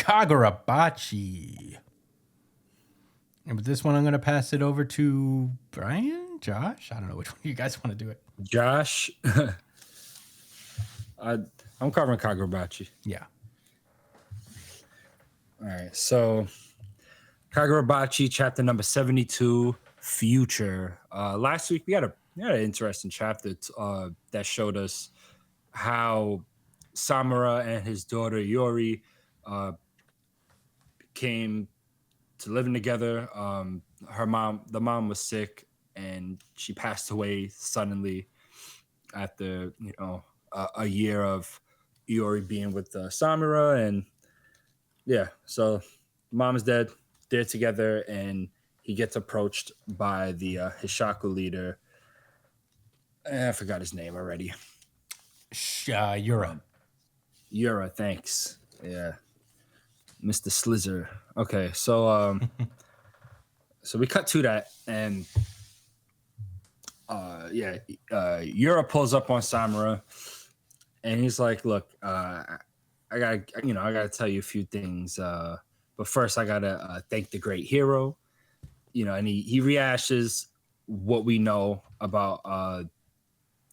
Kagurabachi. And with this one, I'm going to pass it over to Brian, Josh. I don't know which one you guys want to do it. Josh, I'm covering Kagurabachi. Yeah. All right, so Kagurabachi, chapter number 72, Future. Last week we had an interesting chapter that showed us how Samura and his daughter Yori came to living together. The mom was sick, and she passed away suddenly after a year of Iori being with Samura, and yeah, so mom is dead. They're together, and he gets approached by the Hishaku leader. I forgot his name already. Yura. Yura, thanks. Yeah, Mr. Slizzer. Okay, so so we cut to that, and Yura pulls up on Samura, and he's like, "Look, I gotta tell you a few things, but first I gotta thank the great hero." And he rehashes what we know about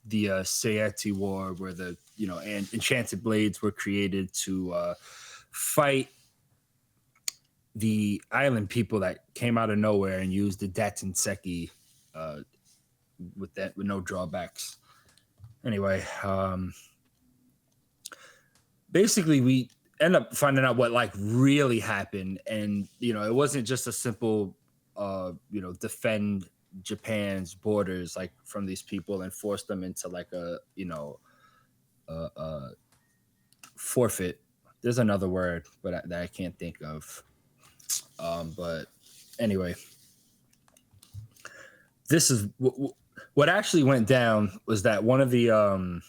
the Seitei War, where the enchanted blades were created to fight the island people that came out of nowhere and used the Datsenseki with no drawbacks. Anyway, basically we end up finding out what really happened, and it wasn't just a simple defend Japan's borders from these people and force them into a forfeit. There's another word, but that I can't think of. But anyway, this is what actually went down was that one of the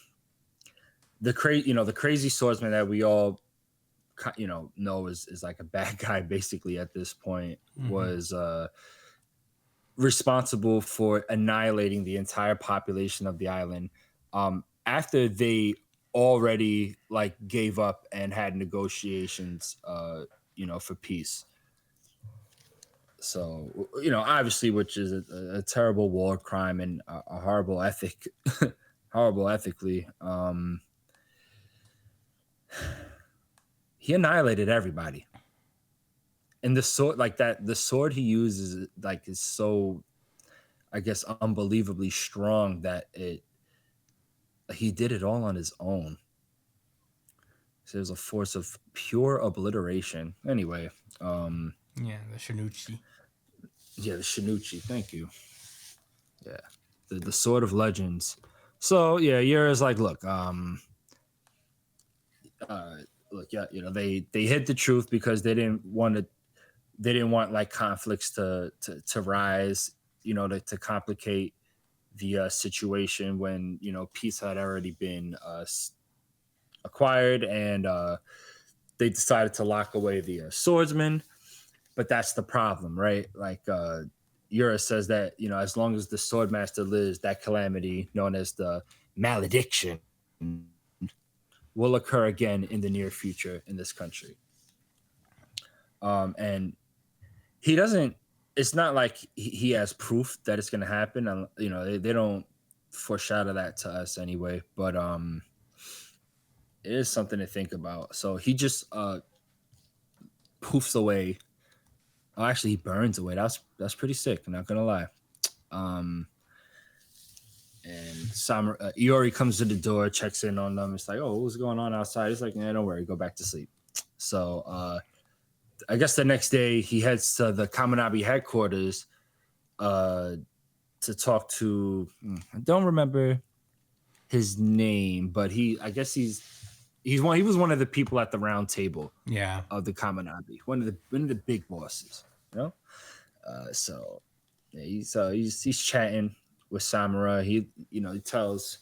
crazy swordsman that we all know is like a bad guy basically at this point, was responsible for annihilating the entire population of the island after they already gave up and had negotiations for peace. So obviously, which is a terrible war crime and a horrible horrible ethically. He annihilated everybody, and the sword he uses is so, I guess, unbelievably strong that he did it all on his own. So there's a force of pure obliteration. Anyway, the Shinichi. Yeah, the Shinichi. Thank you. Yeah, the sword of legends. So yeah, Yura's like, look, they hid the truth because they didn't want conflicts to rise, to complicate the situation when peace had already been acquired, and they decided to lock away the swordsman. But that's the problem, right? Yura says that as long as the swordmaster lives, that calamity known as the malediction will occur again in the near future in this country. And he doesn't. It's not like he has proof that it's going to happen. They don't foreshadow that to us anyway. But it is something to think about. So he just poofs away. Oh, actually, he burns away. That's pretty sick. I'm not gonna lie. And Iori comes to the door, checks in on them. It's like, oh, what's going on outside? It's like, yeah, don't worry, go back to sleep. So I guess the next day he heads to the Kaminabi headquarters to talk to. I don't remember his name, but he was one of the people at the round table. Yeah, of the Kaminabi, one of the big bosses. So yeah, he's chatting with Samura. He tells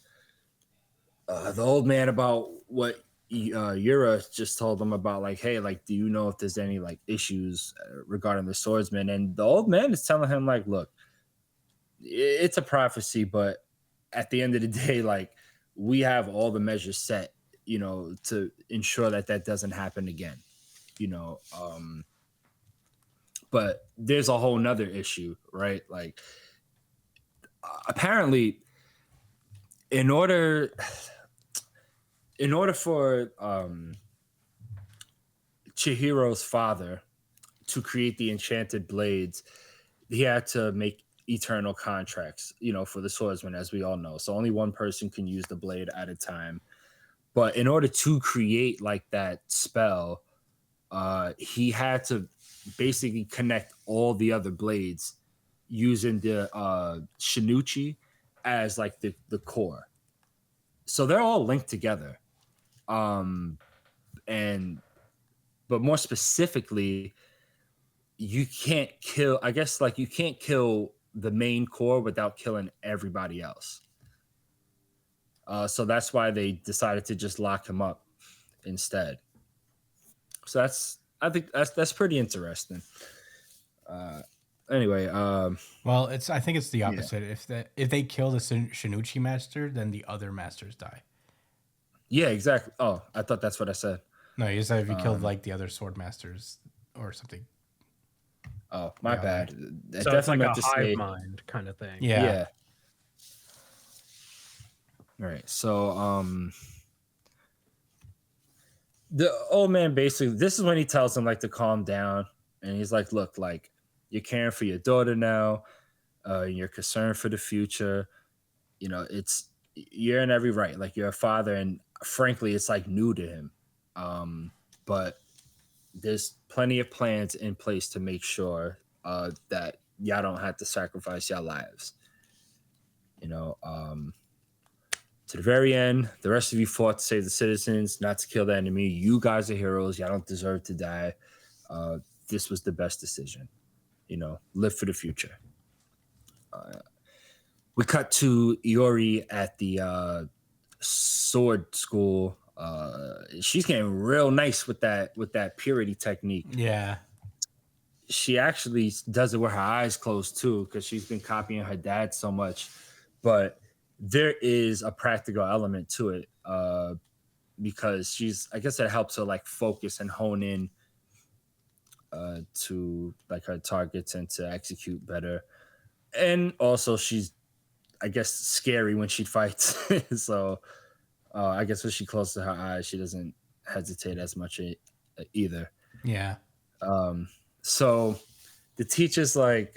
the old man about what Yura just told him about, hey, do you know if there's any issues regarding the swordsman? And the old man is telling him look, it's a prophecy, but at the end of the day, we have all the measures set, to ensure that doesn't happen again. you know. But there's a whole nother issue, right? Like, apparently, in order for Chihiro's father to create the enchanted blades, he had to make eternal contracts, for the swordsman, as we all know. So only one person can use the blade at a time. But in order to create like that spell, he had to basically connect all the other blades using the Shinuchi as like the core. So they're all linked together. And but more specifically, you can't kill, I guess, like, you can't kill the main core without killing everybody else. So that's why they decided to just lock him up instead. So I think that's pretty interesting. Anyway, Well, I think it's the yeah, opposite. If they kill the Shinuchi master, then the other masters die. yeah, exactly. Oh, I thought that's what I said. No, you said if you killed like the other sword masters or something. Oh, my Yeah, bad. I So it's definitely like a meant to hive say, mind kind of thing. Yeah. yeah. All right. So, the old man basically, this is when he tells him like to calm down, and he's like, "Look, like, you're caring for your daughter now. You're concerned for the future. You're in every right. Like, you're a father, and frankly, it's like new to him. But there's plenty of plans in place to make sure that y'all don't have to sacrifice your lives. To the very end, the rest of you fought to save the citizens, not to kill the enemy. You guys are heroes. Y'all don't deserve to die. This was the best decision. Live for the future." We cut to Iori at the sword school. She's getting real nice with that purity technique. Yeah. She actually does it with her eyes closed too, because she's been copying her dad so much. But there is a practical element to it, because I guess it helps her like focus and hone in to like her targets and to execute better. And also, she's, I guess, scary when she fights. So I guess when she closes her eyes, she doesn't hesitate as much either. Yeah. So the teacher's like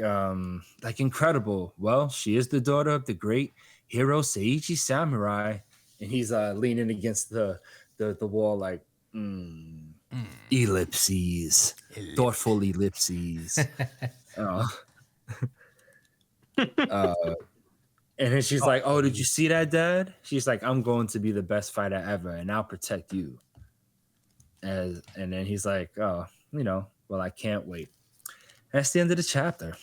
incredible. Well, she is the daughter of the great hero Seitei Samurai, and he's leaning against the wall like ellipses, thoughtful ellipses. And then she's like, "Oh, did you see that, Dad?" She's like, "I'm going to be the best fighter ever, and I'll protect you." And then he's like, "Oh, well, I can't wait." That's the end of the chapter.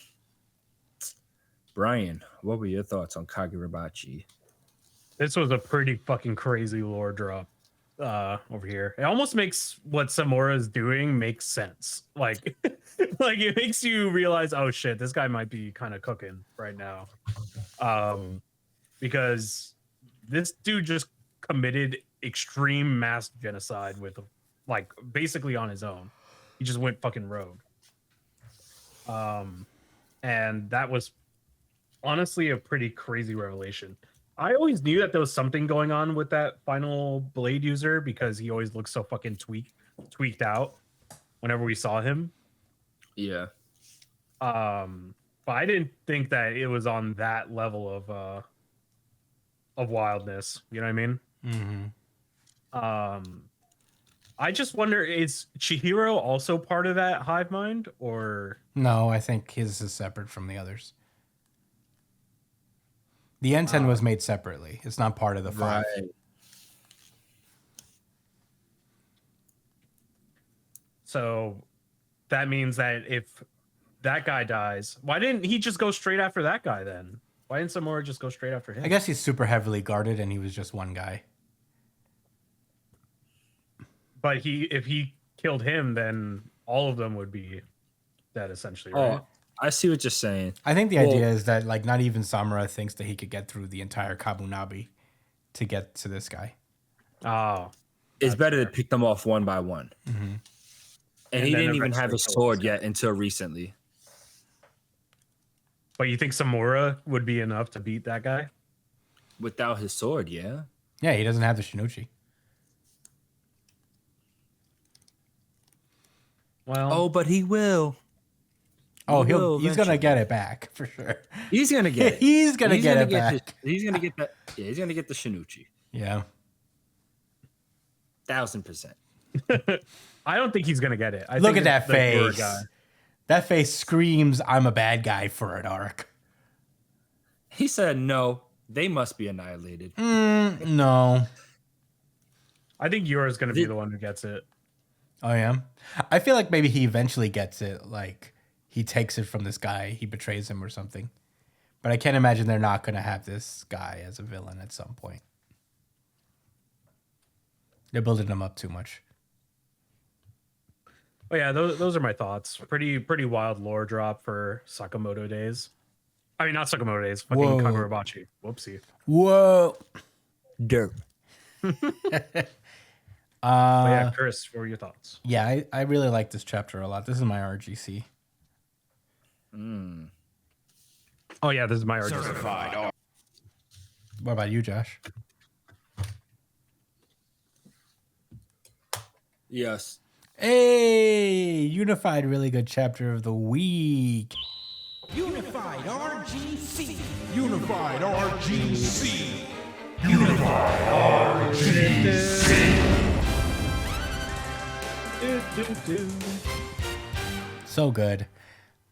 Brian, what were your thoughts on Kagurabachi? This was a pretty fucking crazy lore drop over here. It almost makes what Samura is doing make sense. Like, like it makes you realize, oh shit, this guy might be kind of cooking right now. Because this dude just committed extreme mass genocide with, like, basically on his own. He just went fucking rogue. And that was honestly a pretty crazy revelation. I always knew that there was something going on with that final blade user because he always looked so fucking tweaked out whenever we saw him. Yeah. But I didn't think that it was on that level of wildness. You know what I mean? Mm-hmm. I just wonder, is Chihiro also part of that hive mind, or No? I think his is separate from the others. The N10 was made separately. It's not part of the 5. Right. so that means that if that guy dies, why didn't he just go straight after that guy then? Why didn't Samura just go straight after him? I guess he's super heavily guarded, and he was just one guy. But if he killed him, then all of them would be dead essentially, right? Oh, I see what you're saying. I think the idea is that like not even Samura thinks that he could get through the entire Kabunabi to get to this guy. Oh, It's better to pick them off one by one. Mm-hmm. And he then didn't even have eventually a kill sword this guy. yet until recently. But you think Samura would be enough to beat that guy? Without his sword, yeah. Yeah, he doesn't have the Shinichi. Well, Oh, but he will. Oh, He will he's gonna eventually. get it back for sure. He's gonna get it. He's gonna get it back. He's gonna get that. Yeah, he's gonna get the Shinuchi. Yeah. 1000%. I don't think he's gonna get it. I Look think at that it's the Gura face. guy. That face screams, "I'm a bad guy for an arc." He said, "No, they must be annihilated." No. I think Yura's gonna be the one who gets it. Oh yeah. I feel like maybe he eventually gets it. Like he takes it from this guy. He betrays him or something. But I can't imagine they're not gonna have this guy as a villain at some point. They're building him up too much. But yeah, those are my thoughts. Pretty wild lore drop for Sakamoto days. I mean, not Sakamoto days. Fucking Whoa. Kagurabachi. Whoopsie. Whoa. Dirt. But yeah, Chris, what were your thoughts? Yeah, I really like this chapter a lot. This is my RGC. Oh yeah, this is my argument. Certified. What about you, Josh? Yes. Hey, Unified, really good chapter of the week. Unified RGC. Unified RGC. Unified So good.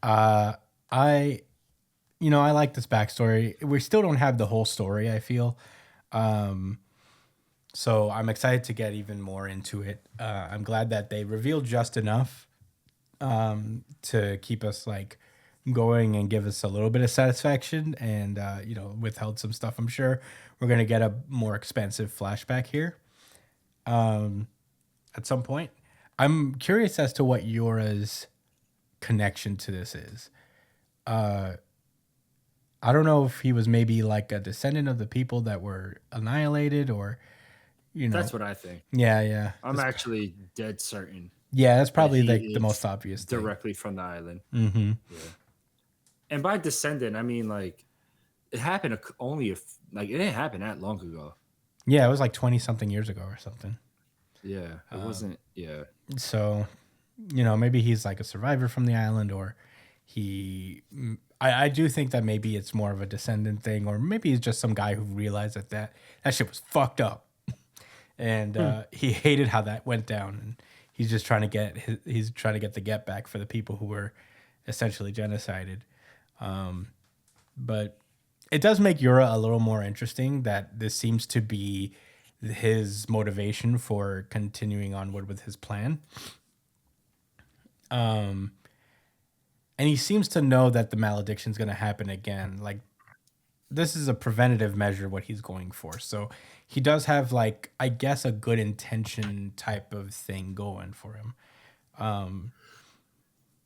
I like this backstory. We still don't have the whole story, I feel. So I'm excited to get even more into it. I'm glad that they revealed just enough to keep us like going and give us a little bit of satisfaction, and withheld some stuff. I'm sure we're gonna get a more expensive flashback here at some point. I'm curious as to what Yora's connection to this is. I don't know if he was maybe like a descendant of the people that were annihilated, or That's what I think. Yeah. I'm actually dead certain. Yeah, that's probably he like the is most obvious thing. Directly from the island. Mm-hmm. Yeah. And by descendant, I mean like it happened it didn't happen that long ago. Yeah, it was like 20 something years ago or something. Yeah, it wasn't. Yeah, So, maybe he's like a survivor from the island, or I do think that maybe it's more of a descendant thing, or maybe he's just some guy who realized that shit was fucked up. And he hated how that went down, and he's just trying to get the get back for the people who were essentially genocided. But it does make Yura a little more interesting that this seems to be his motivation for continuing onward with his plan. And he seems to know that the malediction is going to happen again. Like, this is a preventative measure, what he's going for. So he does have, like, I guess, a good intention type of thing going for him.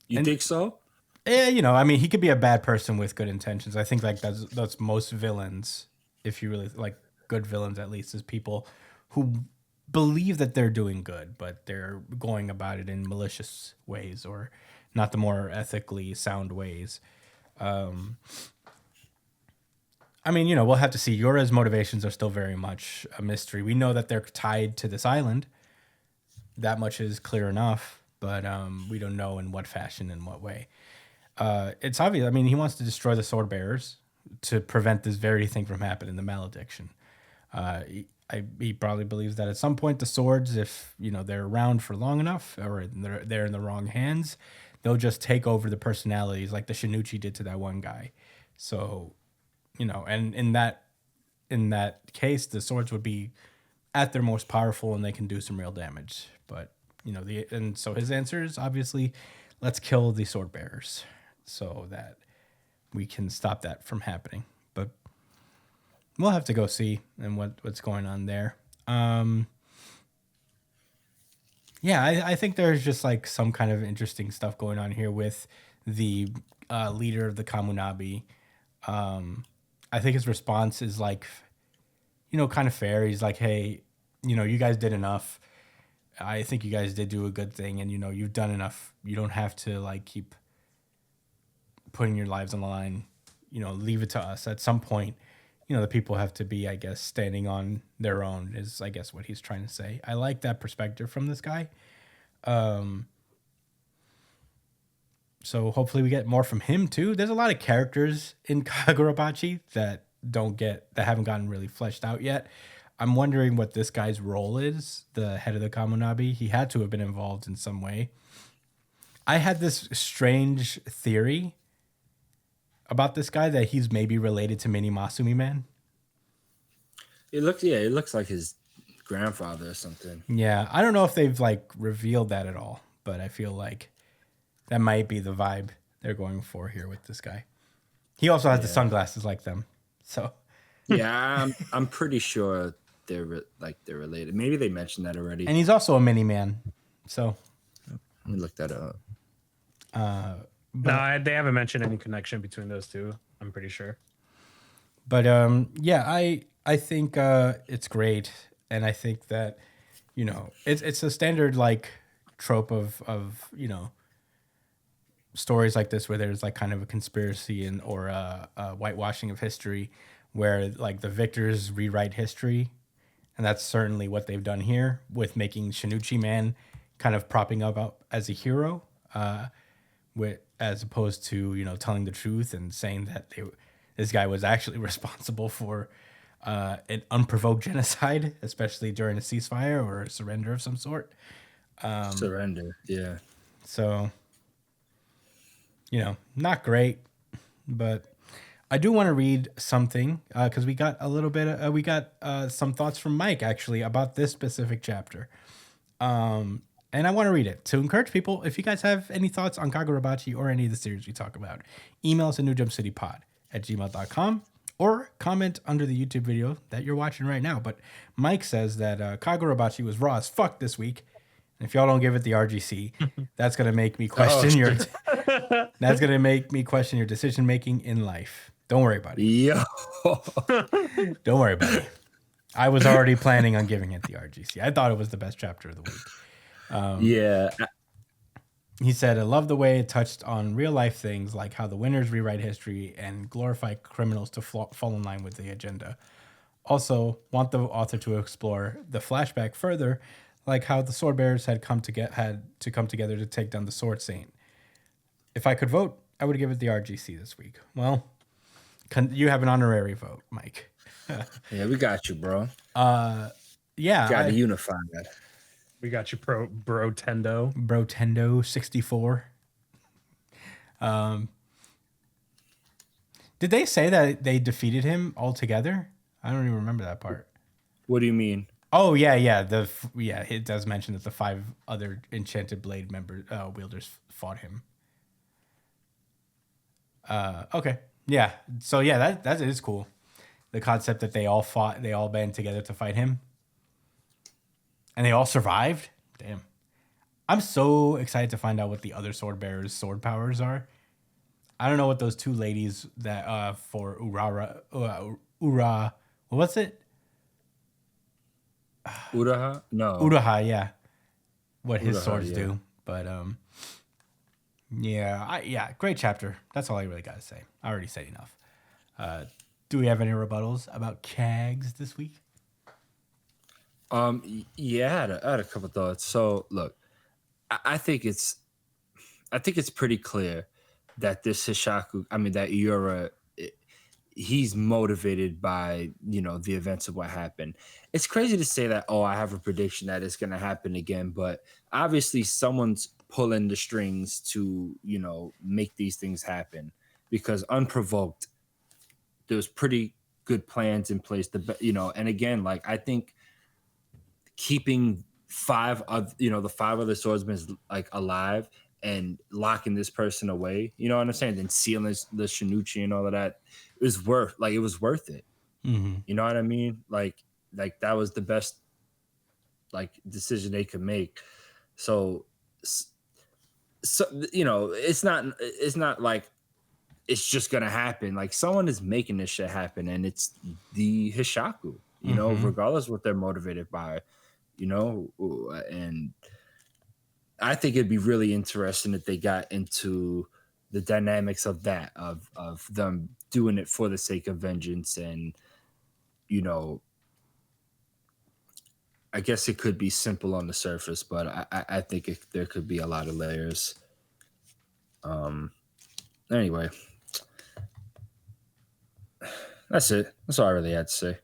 you think so? Yeah, I mean, he could be a bad person with good intentions. I think like that's most villains. If you really like good villains, at least, is people who believe that they're doing good, but they're going about it in malicious ways or not the more ethically sound ways. I mean, we'll have to see. Yora's motivations are still very much a mystery. We know that they're tied to this island. That much is clear enough, but we don't know in what fashion, in what way. It's obvious. I mean, he wants to destroy the sword bearers to prevent this very thing from happening, the malediction. He probably believes that at some point the swords, if they're around for long enough, or they're in the wrong hands, they'll just take over the personalities, like the Shinuchi did to that one guy. So, and in that case, the swords would be at their most powerful, and they can do some real damage. But so his answer is obviously, let's kill the sword bearers, so that we can stop that from happening. But we'll have to go see and what's going on there. Yeah, I think there's just like some kind of interesting stuff going on here with the leader of the Kamunabi. I think his response is like, kind of fair. He's like, hey, you guys did enough. I think you guys did do a good thing, and you've done enough. You don't have to like keep putting your lives on the line. Leave it to us. At some point, the people have to be, I guess, standing on their own. Is I guess what he's trying to say. I like that perspective from this guy. So hopefully we get more from him too. There's a lot of characters in Kagurabachi that haven't gotten really fleshed out yet. I'm wondering what this guy's role is, the head of the Kamunabi. He had to have been involved in some way. I had this strange theory about this guy that he's maybe related to Mini Masumi Man. It looks like his grandfather or something. Yeah, I don't know if they've like revealed that at all, but I feel like that might be the vibe they're going for here with this guy. He also has the sunglasses like them, so yeah, I'm pretty sure they're related. Maybe they mentioned that already. And he's also a mini man, so let me look that up. No, they haven't mentioned any connection between those two. I'm pretty sure. But yeah, I think it's great, and I think that it's a standard like trope of stories like this where there's like kind of a conspiracy or a whitewashing of history, where like the victors rewrite history, and that's certainly what they've done here with making Shinichi Man kind of propping up as a hero, as opposed to telling the truth and saying that this guy was actually responsible for an unprovoked genocide, especially during a ceasefire or a surrender of some sort. Surrender, yeah. So, not great, but I do want to read something because we got a little bit. We got some thoughts from Mike actually about this specific chapter, and I want to read it to encourage people. If you guys have any thoughts on Kagurabachi or any of the series we talk about, email us at newjumpcitypod@gmail.com or comment under the YouTube video that you're watching right now. But Mike says that Kagurabachi was raw as fuck this week. And if y'all don't give it the RGC, that's gonna make me question that's gonna make me question your decision making in life. Don't worry about it. Yo. Don't worry about it. I was already planning on giving it the RGC. I thought it was the best chapter of the week. Yeah. He said, I love the way it touched on real life things like how the winners rewrite history and glorify criminals to fall in line with the agenda. Also, want the author to explore the flashback further, like how the sword bearers had to come together to take down the Sword Saint. If I could vote, I would give it the RGC this week. Well, you have an honorary vote, Mike. Yeah, we got you, bro. Yeah. Got to unify that. We got you, Brotendo. Brotendo 64. Did they say that they defeated him altogether? I don't even remember that part. What do you mean? Oh yeah. It does mention that the 5 other Enchanted Blade wielders fought him. Okay. Yeah. So yeah, that is cool. The concept that they all band together to fight him. And they all survived? Damn. I'm so excited to find out what the other sword bearers' sword powers are. I don't know what those 2 ladies that for Ura, what was it? Uraha? No. Uraha, yeah. What his Uraha, swords yeah. do. But great chapter. That's all I really got to say. I already said enough. Do we have any rebuttals about Kags this week? Yeah, I had a couple thoughts. So look, I think it's pretty clear that this Hishaku, that Yura, he's motivated by the events of what happened. It's crazy to say that. Oh, I have a prediction that it's going to happen again, but obviously someone's pulling the strings to make these things happen, because unprovoked, there's pretty good plans in place. And again, like I think keeping 5 of the 5 other swordsmen like alive and locking this person away, you know what I'm saying, then sealing the Shinichi and all of that, it was worth it. Mm-hmm. You know what I mean? Like that was the best decision they could make. So it's not like it's just gonna happen. Like someone is making this shit happen, and it's the Hishaku, regardless what they're motivated by. you know, and I think it'd be really interesting if they got into the dynamics of that, of them doing it for the sake of vengeance, and you know, I guess it could be simple on the surface, but I think there could be a lot of layers. Anyway, that's it. That's all I really had to say.